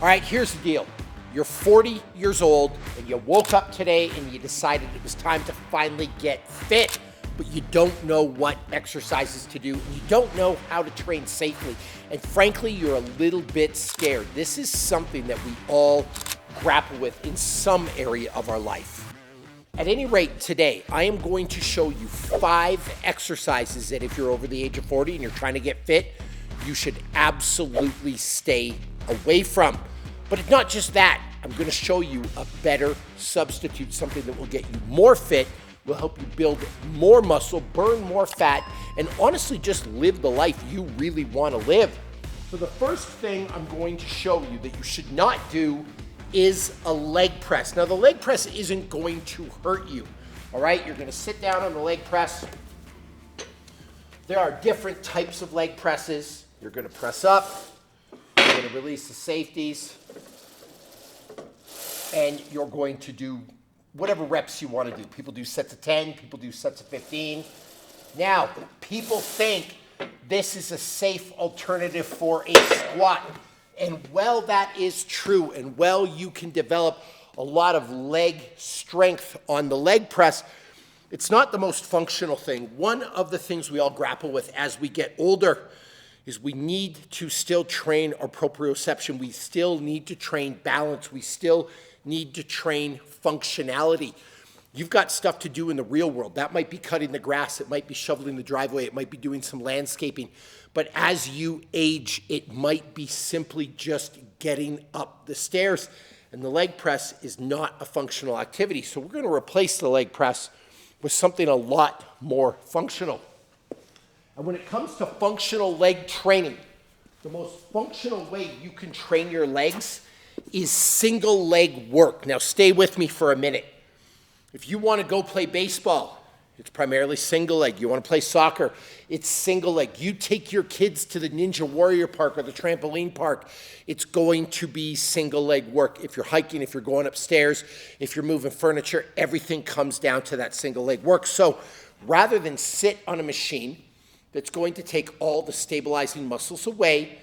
All right, here's the deal. You're 40 years old and you woke up today and you decided it was time to finally get fit, but you don't know what exercises to do. You don't know how to train safely. And frankly, you're a little bit scared. This is something that we all grapple with in some area of our life. At any rate, today, I am going to show you 5 exercises that if you're over the age of 40 and you're trying to get fit, you should absolutely stay away from. But it's not just that. I'm going to show you a better substitute, something that will get you more fit, will help you build more muscle, burn more fat, and honestly just live the life you really want to live. So the first thing I'm going to show you that you should not do is a leg press. Now the leg press isn't going to hurt you, all right? You're going to sit down on the leg press. There are different types of leg presses. You're going to press up. You're going to release the safeties, and you're going to do whatever reps you want to do. People do sets of 10, people do sets of 15. Now, people think this is a safe alternative for a squat, and while that is true, and while you can develop a lot of leg strength on the leg press, it's not the most functional thing. One of the things we all grapple with as we get older is we need to still train our proprioception. We still need to train balance. We still need to train functionality. You've got stuff to do in the real world. That might be cutting the grass. It might be shoveling the driveway. It might be doing some landscaping. But as you age, it might be simply just getting up the stairs. And the leg press is not a functional activity. So we're going to replace the leg press with something a lot more functional. And when it comes to functional leg training, the most functional way you can train your legs is single leg work. Now stay with me for a minute. If you want to go play baseball, it's primarily single leg. You want to play soccer, it's single leg. You take your kids to the Ninja Warrior Park or the trampoline park, it's going to be single leg work. If you're hiking, if you're going upstairs, if you're moving furniture, everything comes down to that single leg work. So rather than sit on a machine that's going to take all the stabilizing muscles away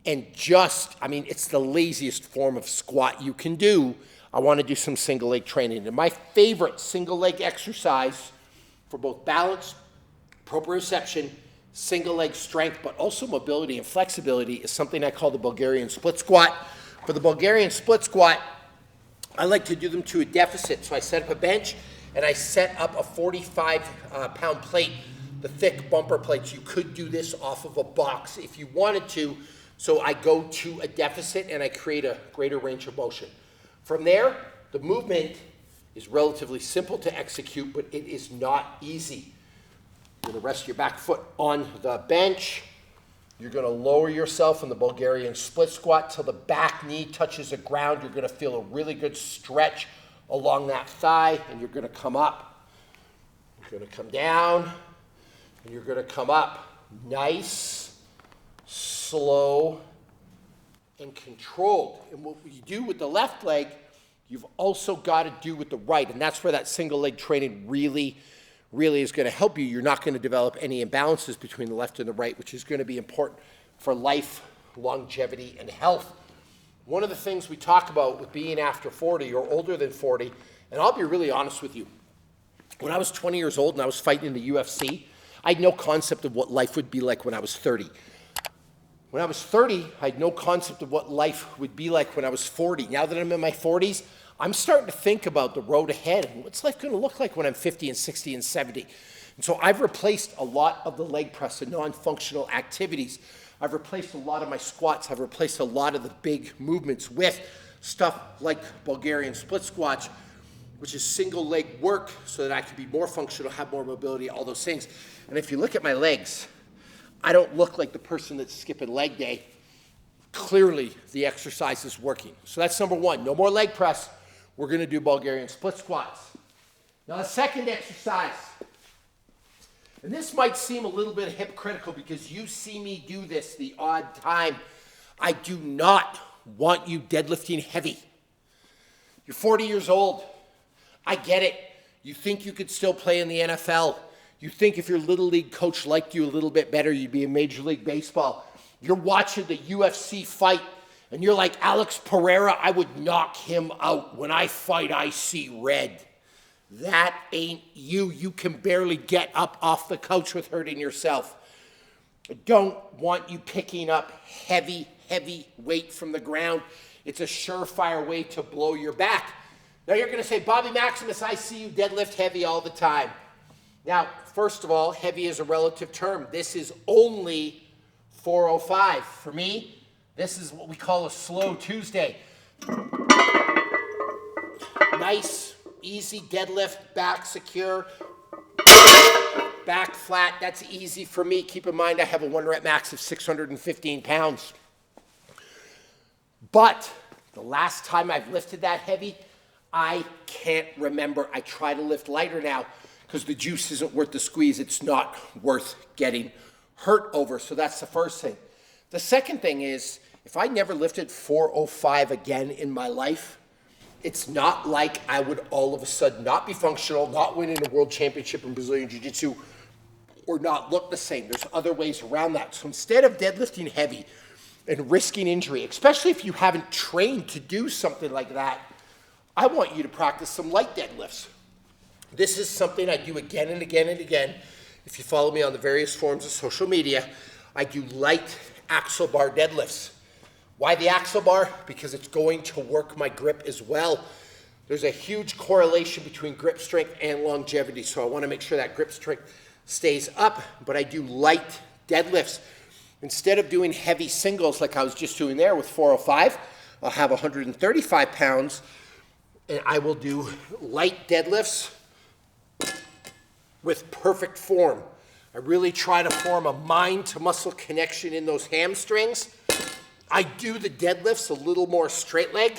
and it's the laziest form of squat you can do. I want to do some single leg training. And my favorite single leg exercise for both balance, proprioception, single leg strength, but also mobility and flexibility is something I call the Bulgarian split squat. For the Bulgarian split squat, I like to do them to a deficit. So I set up a bench and I set up a 45-pound plate, the thick bumper plates. You could do this off of a box if you wanted to. So I go to a deficit and I create a greater range of motion. From there, the movement is relatively simple to execute, but it is not easy. You're going to rest your back foot on the bench. You're going to lower yourself in the Bulgarian split squat till the back knee touches the ground. You're going to feel a really good stretch along that thigh, and you're going to come up. You're going to come down, and you're going to come up. Nice, slow, and controlled. And what you do with the left leg, you've also got to do with the right. And that's where that single leg training really is going to help you. You're not going to develop any imbalances between the left and the right, which is going to be important for life, longevity, and health. One of the things we talk about with being after 40 or older than 40, and I'll be really honest with you, when I was 20 years old and I was fighting in the UFC, I had no concept of what life would be like when I was 30. When I was 30, I had no concept of what life would be like when I was 40. Now that I'm in my 40s, I'm starting to think about the road ahead and what's life going to look like when I'm 50 and 60 and 70. And so I've replaced a lot of the leg press and non-functional activities. I've replaced a lot of my squats. I've replaced a lot of the big movements with stuff like Bulgarian split squats, which is single leg work so that I can be more functional, have more mobility, all those things. And if you look at my legs, I don't look like the person that's skipping leg day. Clearly, the exercise is working. So that's number one. No more leg press. We're going to do Bulgarian split squats. Now, the second exercise, and this might seem a little bit hypocritical because you see me do this the odd time. I do not want you deadlifting heavy. You're 40 years old. I get it. You think you could still play in the NFL. You think if your little league coach liked you a little bit better, you'd be in Major League Baseball. You're watching the UFC fight, And you're like, Alex Pereira, I would knock him out. When I fight, I see red. That ain't you. You can barely get up off the couch with hurting yourself. I don't want you picking up heavy weight from the ground. It's a surefire way to blow your back. Now you're going to say, Bobby Maximus, I see you deadlift heavy all the time. Now, first of all, heavy is a relative term. This is only 405. For me, this is what we call a slow Tuesday. Nice, easy deadlift, back secure, back flat. That's easy for me. Keep in mind, I have a 1 rep max of 615 pounds. But the last time I've lifted that heavy, I can't remember. I try to lift lighter now because the juice isn't worth the squeeze. It's not worth getting hurt over. So that's the first thing. The second thing is, if I never lifted 405 again in my life, it's not like I would all of a sudden not be functional, not win in a world championship in Brazilian Jiu-Jitsu, or not look the same. There's other ways around that. So instead of deadlifting heavy and risking injury, especially if you haven't trained to do something like that, I want you to practice some light deadlifts. This is something I do again and again and again. If you follow me on the various forms of social media, I do light axle bar deadlifts. Why the axle bar? Because it's going to work my grip as well. There's a huge correlation between grip strength and longevity, so I want to make sure that grip strength stays up, but I do light deadlifts. Instead of doing heavy singles like I was just doing there with 405, I'll have 135 pounds, and I will do light deadlifts with perfect form. I really try to form a mind-to-muscle connection in those hamstrings. I do the deadlifts a little more straight leg,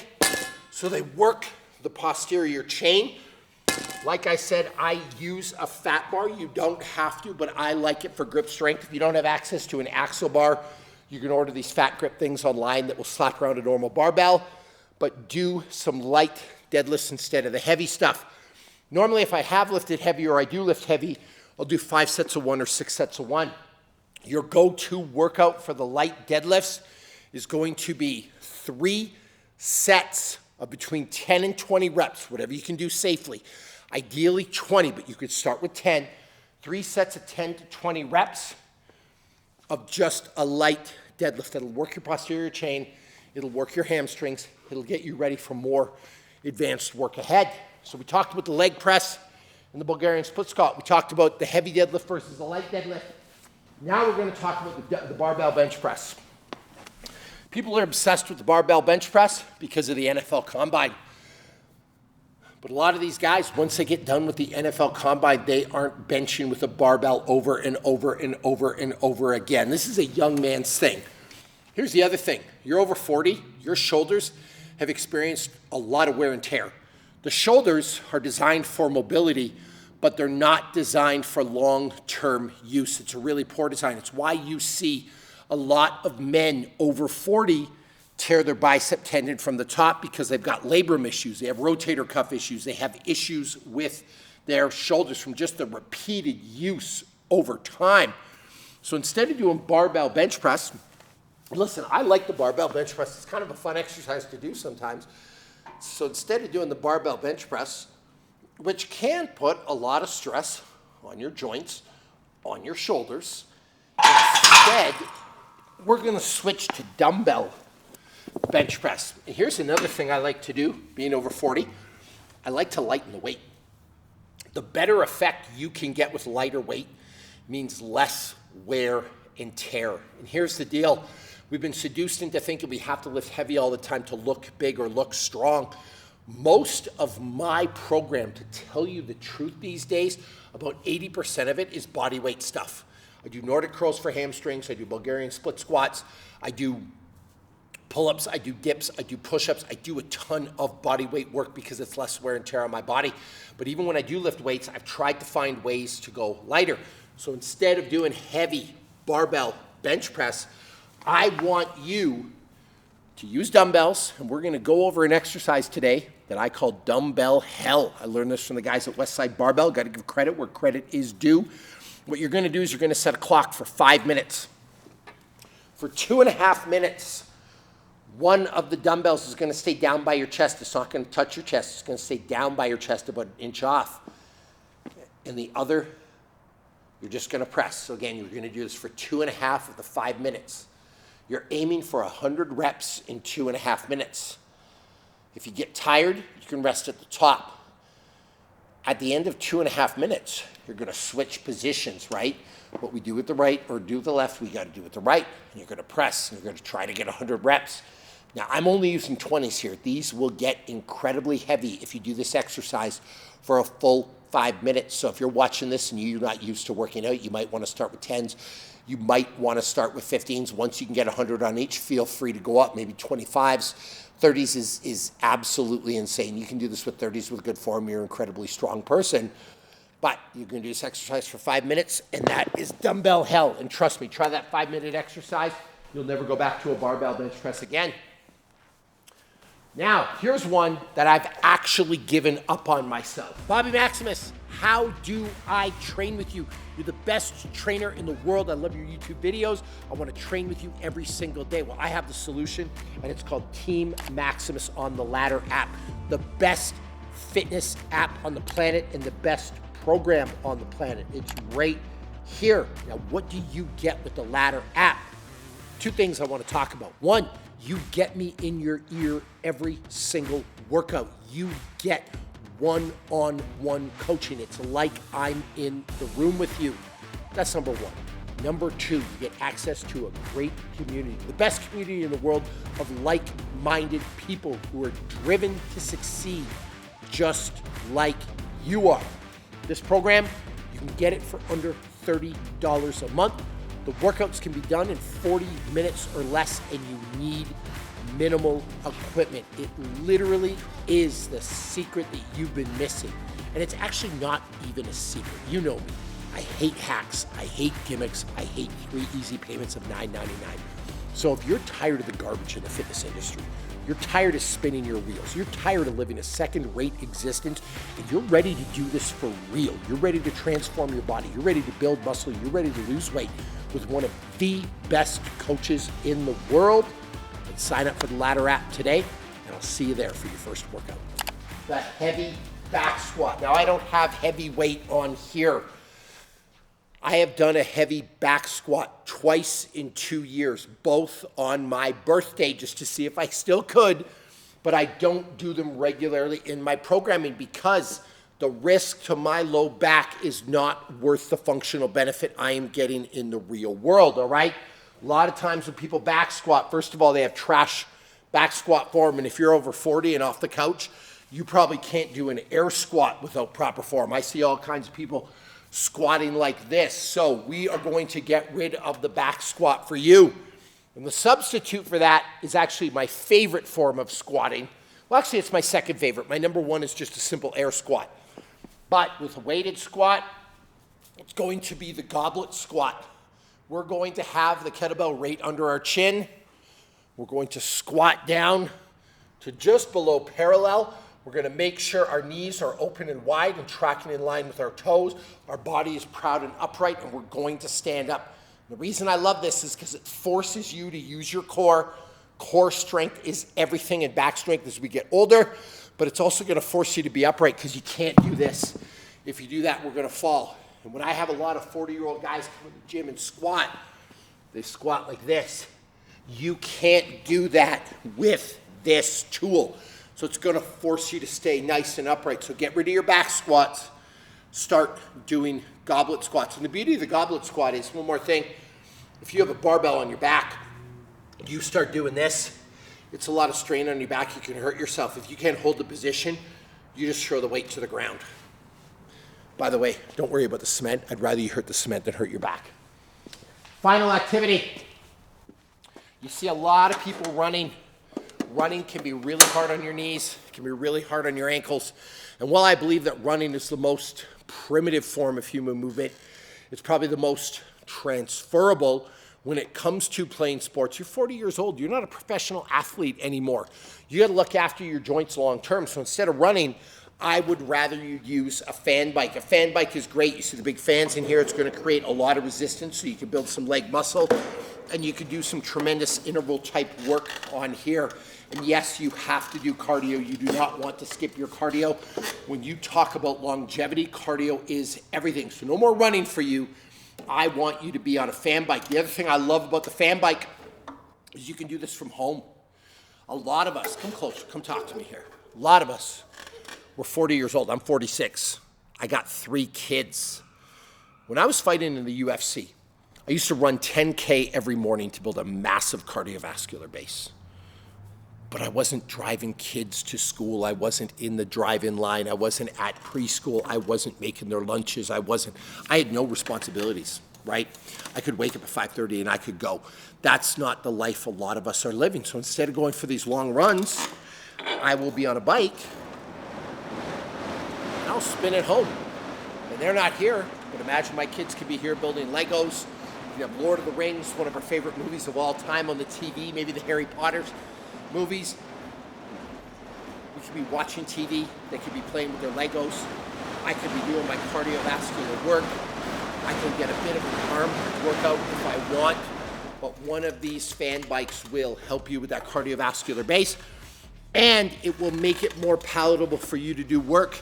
so they work the posterior chain. Like I said, I use a fat bar. You don't have to, but I like it for grip strength. If you don't have access to an axle bar, you can order these fat grip things online that will slap around a normal barbell, but do some light deadlifts instead of the heavy stuff. Normally, if I have lifted heavy or I do lift heavy, I'll do 5 sets of 1 or 6 sets of 1. Your go-to workout for the light deadlifts is going to be 3 sets of between 10 and 20 reps, whatever you can do safely. Ideally 20, but you could start with 10. 3 sets of 10 to 20 reps of just a light deadlift. That'll work your posterior chain, it'll work your hamstrings, it'll get you ready for more advanced work ahead. So we talked about the leg press and the Bulgarian split squat. We talked about the heavy deadlift versus the light deadlift. Now we're going to talk about the barbell bench press. People are obsessed with the barbell bench press because of the NFL Combine. But a lot of these guys, once they get done with the NFL Combine, they aren't benching with a barbell over and over and over and over again. This is a young man's thing. Here's the other thing. You're over 40, your shoulders have experienced a lot of wear and tear. The shoulders are designed for mobility, but they're not designed for long-term use. It's a really poor design. It's why you see a lot of men over 40 tear their bicep tendon from the top because they've got labrum issues, they have rotator cuff issues, they have issues with their shoulders from just the repeated use over time. So instead of doing barbell bench press, listen, I like the barbell bench press. It's kind of a fun exercise to do sometimes. So instead of doing the barbell bench press, which can put a lot of stress on your joints, on your shoulders, instead, we're going to switch to dumbbell bench press. And here's another thing I like to do, being over 40. I like to lighten the weight. The better effect you can get with lighter weight means less wear and tear. And here's the deal. We've been seduced into thinking we have to lift heavy all the time to look big or look strong. Most of my program, to tell you the truth these days, about 80% of it is body weight stuff. I do Nordic curls for hamstrings, I do Bulgarian split squats, I do pull-ups, I do dips, I do push-ups, I do a ton of body weight work because it's less wear and tear on my body. But even when I do lift weights, I've tried to find ways to go lighter. So instead of doing heavy barbell bench press, I want you to use dumbbells, and we're gonna go over an exercise today that I call dumbbell hell. I learned this from the guys at Westside Barbell. Gotta give credit where credit is due. What you're gonna do is you're gonna set a clock for 5 minutes. For 2.5 minutes, One of the dumbbells is going to stay down by your chest. It's not going to touch your chest. It's going to stay down by your chest about an inch off. And the other, you're just going to press. So again, you're going to do this for 2.5 of the 5 minutes. You're aiming for 100 reps in 2.5 minutes. If you get tired, you can rest at the top. At the end of 2.5 minutes, you're going to switch positions, right? What we do with the right or do with the left, we got to do with the right. And you're going to press, and you're going to try to get 100 reps. Now, I'm only using 20s here. These will get incredibly heavy if you do this exercise for a full 5 minutes. So if you're watching this and you're not used to working out, you might want to start with 10s. You might want to start with 15s. Once you can get 100 on each, feel free to go up, maybe 25s. 30s is absolutely insane. You can do this with 30s with good form. You're an incredibly strong person. But you're going to do this exercise for 5 minutes, and that is dumbbell hell. And trust me, try that 5-minute exercise. You'll never go back to a barbell bench press again. Now, here's one that I've actually given up on myself. Bobby Maximus, how do I train with you? You're the best trainer in the world. I love your YouTube videos. I want to train with you every single day. Well, I have the solution, and it's called Team Maximus on the Ladder app. The best fitness app on the planet and the best program on the planet. It's right here. Now, what do you get with the Ladder app? 2 things I want to talk about. 1, you get me in your ear every single workout. You get one-on-one coaching. It's like I'm in the room with you. That's number 1. Number 2, you get access to a great community, the best community in the world of like-minded people who are driven to succeed just like you are. This program, you can get it for under $30 a month. The workouts can be done in 40 minutes or less, and you need minimal equipment. It literally is the secret that you've been missing. And it's actually not even a secret. You know me. I hate hacks. I hate gimmicks. I hate 3 easy payments of $9.99. So if you're tired of the garbage in the fitness industry, you're tired of spinning your wheels, you're tired of living a second-rate existence, and you're ready to do this for real, you're ready to transform your body, you're ready to build muscle, you're ready to lose weight with one of the best coaches in the world, then sign up for the Ladder app today, and I'll see you there for your first workout. The heavy back squat. Now, I don't have heavy weight on here. I have done a heavy back squat twice in 2 years, both on my birthday, just to see if I still could, but I don't do them regularly in my programming because the risk to my low back is not worth the functional benefit I am getting in the real world, all right? A lot of times when people back squat, first of all, they have trash back squat form, and if you're over 40 and off the couch, you probably can't do an air squat without proper form. I see all kinds of people squatting like this. So we are going to get rid of the back squat for you. And the substitute for that is actually my favorite form of squatting. Well, actually, it's my second favorite. My number 1 is just a simple air squat. But with a weighted squat, it's going to be the goblet squat. We're going to have the kettlebell right under our chin. We're going to squat down to just below parallel. We're going to make sure our knees are open and wide and tracking in line with our toes. Our body is proud and upright, and we're going to stand up. The reason I love this is because it forces you to use your core. Core strength is everything in back strength as we get older, but it's also going to force you to be upright because you can't do this. If you do that, we're going to fall. And when I have a lot of 40-year-old guys come to the gym and squat, they squat like this. You can't do that with this tool. So it's going to force you to stay nice and upright. So get rid of your back squats. Start doing goblet squats. And the beauty of the goblet squat is, one more thing, if you have a barbell on your back, you start doing this, it's a lot of strain on your back. You can hurt yourself. If you can't hold the position, you just throw the weight to the ground. By the way, don't worry about the cement. I'd rather you hurt the cement than hurt your back. Final activity. You see a lot of people running. Running can be really hard on your knees, it can be really hard on your ankles. And while I believe that running is the most primitive form of human movement, it's probably the most transferable when it comes to playing sports. You're 40 years old, you're not a professional athlete anymore. You gotta look after your joints long term. So instead of running, I would rather you use a fan bike. A fan bike is great. You see the big fans in here. It's going to create a lot of resistance so you can build some leg muscle and you can do some tremendous interval type work on here. And yes, you have to do cardio. You do not want to skip your cardio. When you talk about longevity, cardio is everything. So no more running for you. I want you to be on a fan bike. The other thing I love about the fan bike is you can do this from home. A lot of us, come closer, come talk to me here. A lot of us, we're 40 years old. I'm 46. I got 3 kids. When I was fighting in the UFC, I used to run 10K every morning to build a massive cardiovascular base. But I wasn't driving kids to school. I wasn't in the drive-in line. I wasn't at preschool. I wasn't making their lunches. I had no responsibilities, right? I could wake up at 5:30 and I could go. That's not the life a lot of us are living. So instead of going for these long runs, I will be on a bike and I'll spin it home. And they're not here, but imagine my kids could be here building Legos. You have Lord of the Rings, one of our favorite movies of all time on the TV, maybe the Harry Potters movies. We could be watching TV. They could be playing with their Legos. I could be doing my cardiovascular work. I can get a bit of an arm workout if I want, but one of these fan bikes will help you with that cardiovascular base, and it will make it more palatable for you to do work.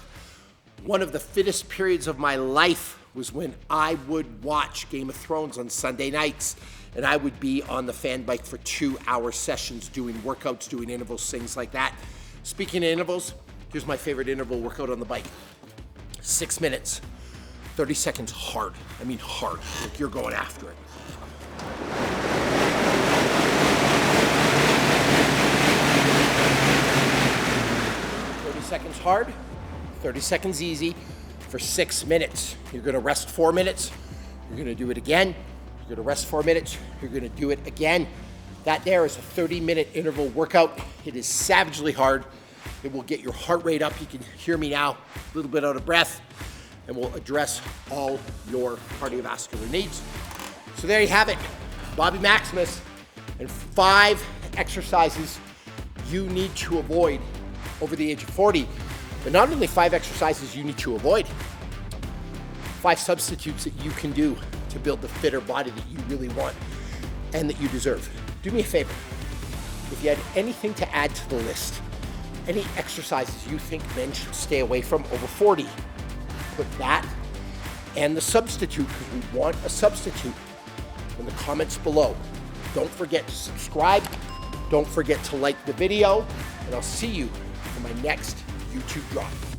One of the fittest periods of my life was when I would watch Game of Thrones on Sunday nights, and I would be on the fan bike for 2-hour sessions doing workouts, doing intervals, things like that. Speaking of intervals, here's my favorite interval workout on the bike. 6 minutes, 30 seconds hard. I mean hard, like you're going after it. 30 seconds hard, 30 seconds easy for 6 minutes. You're gonna rest 4 minutes, you're gonna do it again, you're gonna rest 4 minutes, you're gonna do it again. That there is a 30-minute interval workout. It is savagely hard. It will get your heart rate up. You can hear me now, a little bit out of breath, and will address all your cardiovascular needs. So there you have it, Bobby Maximus, and 5 exercises you need to avoid over the age of 40. But not only 5 exercises you need to avoid, 5 substitutes that you can do to build the fitter body that you really want and that you deserve. Do me a favor. If you had anything to add to the list, any exercises you think men should stay away from over 40, put that and the substitute, because we want a substitute, in the comments below. Don't forget to subscribe. Don't forget to like the video, and I'll see you for my next YouTube drop.